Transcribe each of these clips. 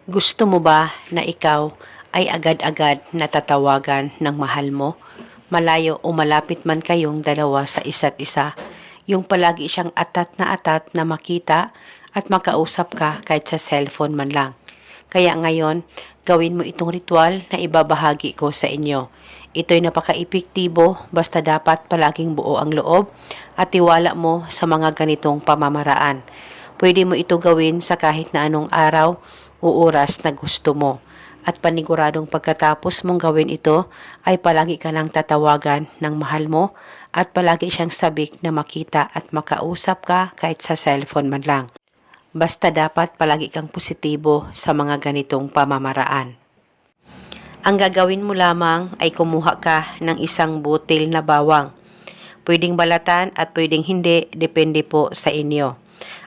Gusto mo ba na ikaw ay agad-agad natatawagan ng mahal mo? Malayo o malapit man kayong dalawa sa isa't isa, yung palagi siyang atat na makita at makausap ka kahit sa cellphone man lang. Kaya ngayon, gawin mo itong ritual na ibabahagi ko sa inyo. Ito'y napaka-epektibo basta dapat palaging buo ang loob at tiwala mo sa mga ganitong pamamaraan. Pwede mo ito gawin sa kahit na anong araw o oras na gusto mo. At paniguradong pagkatapos mong gawin ito ay palagi ka nang tatawagan ng mahal mo at palagi siyang sabik na makita at makausap ka kahit sa cellphone man lang. Basta dapat palagi kang positibo sa mga ganitong pamamaraan. Ang gagawin mo lamang ay kumuha ka ng isang butil na bawang. Pwedeng balatan at pwedeng hindi, depende po sa inyo.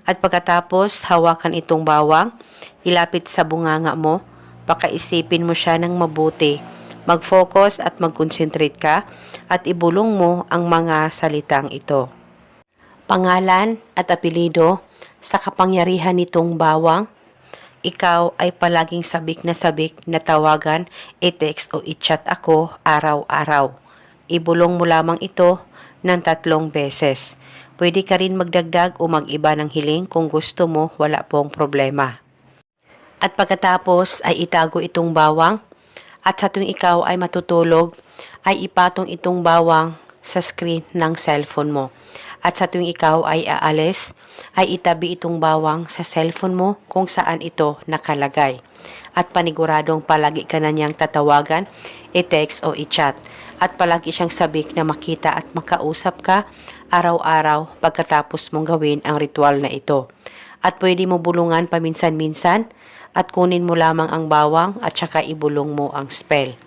At pagkatapos hawakan itong bawang, ilapit sa bunganga mo, pakaisipin mo siya ng mabuti, mag-focus at mag-concentrate ka at ibulong mo ang mga salitang ito. Pangalan at apelido sa kapangyarihan nitong bawang, ikaw ay palaging sabik na tawagan, i-text o i-chat ako araw-araw. Ibulong mo lamang ito ng 3 beses. Pwede ka rin magdagdag o mag-iba ng hiling kung gusto mo, wala pong problema. At pagkatapos ay itago itong bawang at sa tuwing ikaw ay matutulog ay ipatong itong bawang sa screen ng cellphone mo. At sa tuwing ikaw ay aalis ay itabi itong bawang sa cellphone mo kung saan ito nakalagay. At paniguradong palagi ka na niyang tatawagan, i-text o i-chat. At palagi siyang sabik na makita at makausap ka araw-araw pagkatapos mong gawin ang ritual na ito. At pwede mo bulungan paminsan-minsan at kunin mo lamang ang bawang at saka ibulong mo ang spell.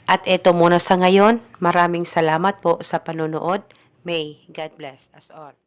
At eto muna sa ngayon, maraming salamat po sa panonood. May God bless us all.